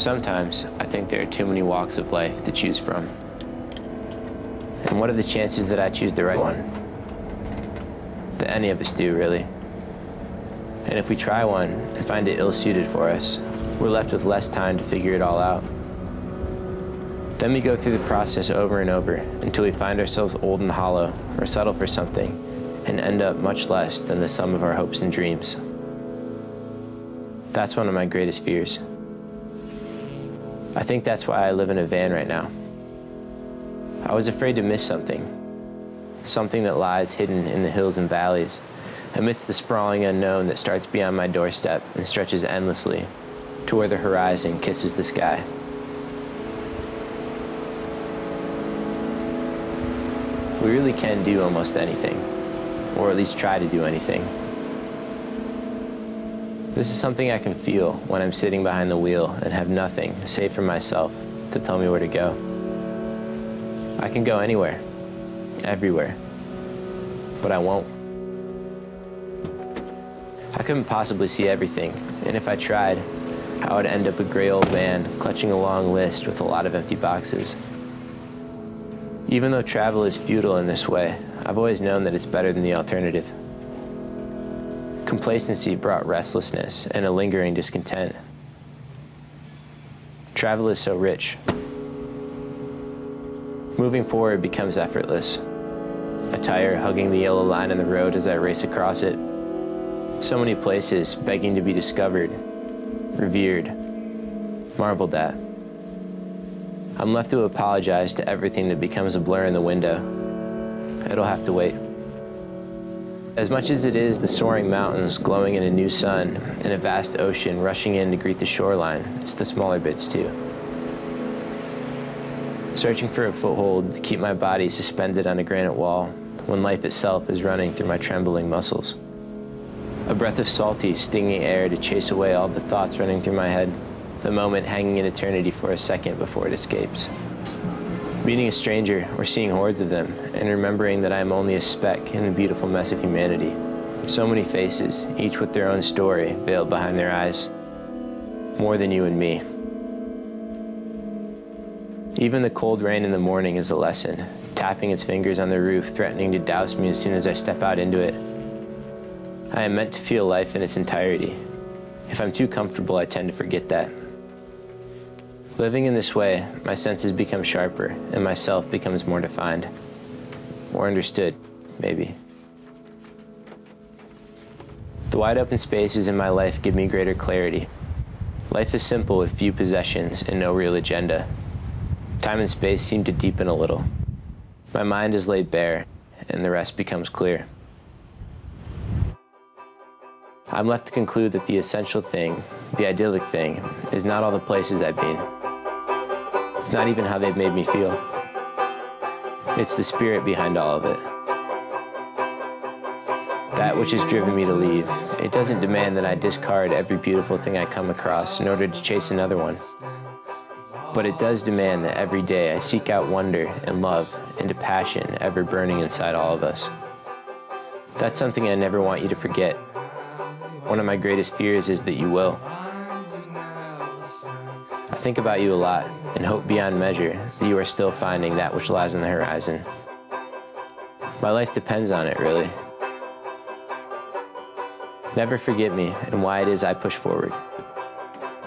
Sometimes, I think there are too many walks of life to choose from. And what are the chances that I choose the right one? That any of us do, really. And if we try one and find it ill-suited for us, we're left with less time to figure it all out. Then we go through the process over and over until we find ourselves old and hollow, or settle for something, and end up much less than the sum of our hopes and dreams. That's one of my greatest fears. I think that's why I live in a van right now. I was afraid to miss something that lies hidden in the hills and valleys, amidst the sprawling unknown that starts beyond my doorstep and stretches endlessly to where the horizon kisses the sky. We really can do almost anything, or at least try to do anything. This is something I can feel when I'm sitting behind the wheel and have nothing, save for myself, to tell me where to go. I can go anywhere, everywhere, but I won't. I couldn't possibly see everything, and if I tried, I would end up a gray old man clutching a long list with a lot of empty boxes. Even though travel is futile in this way, I've always known that it's better than the alternative. Complacency brought restlessness and a lingering discontent. Travel is so rich. Moving forward becomes effortless. A tire hugging the yellow line on the road as I race across it. So many places begging to be discovered, revered, marveled at. I'm left to apologize to everything that becomes a blur in the window. It'll have to wait. As much as it is the soaring mountains glowing in a new sun and a vast ocean rushing in to greet the shoreline, it's the smaller bits too. Searching for a foothold to keep my body suspended on a granite wall when life itself is running through my trembling muscles. A breath of salty, stinging air to chase away all the thoughts running through my head, the moment hanging in eternity for a second before it escapes. Meeting a stranger or seeing hordes of them and remembering that I am only a speck in the beautiful mess of humanity. So many faces, each with their own story veiled behind their eyes. More than you and me. Even the cold rain in the morning is a lesson, tapping its fingers on the roof, threatening to douse me as soon as I step out into it. I am meant to feel life in its entirety. If I'm too comfortable, I tend to forget that. Living in this way, my senses become sharper and myself becomes more defined. More understood, maybe. The wide open spaces in my life give me greater clarity. Life is simple with few possessions and no real agenda. Time and space seem to deepen a little. My mind is laid bare and the rest becomes clear. I'm left to conclude that the essential thing, the idyllic thing, is not all the places I've been. It's not even how they've made me feel. It's the spirit behind all of it. That which has driven me to leave. It doesn't demand that I discard every beautiful thing I come across in order to chase another one. But it does demand that every day I seek out wonder and love and a passion ever burning inside all of us. That's something I never want you to forget. One of my greatest fears is that you will. I think about you a lot and hope beyond measure that you are still finding that which lies on the horizon. My life depends on it, really. Never forget me and why it is I push forward.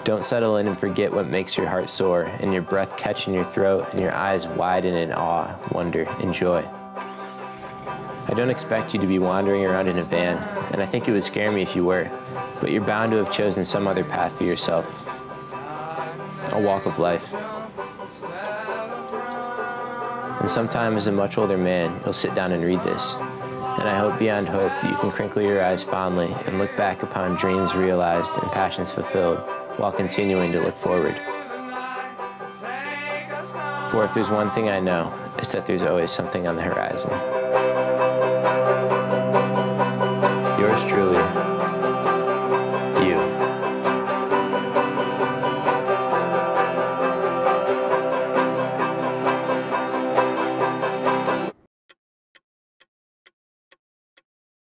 Don't settle in and forget what makes your heart soar and your breath catch in your throat and your eyes widen in awe, wonder, and joy. I don't expect you to be wandering around in a van, and I think it would scare me if you were, but you're bound to have chosen some other path for yourself. A walk of life. And sometime as a much older man, you'll sit down and read this, and I hope beyond hope that you can crinkle your eyes fondly and look back upon dreams realized and passions fulfilled while continuing to look forward. For if there's one thing I know, it's that there's always something on the horizon. Yours truly,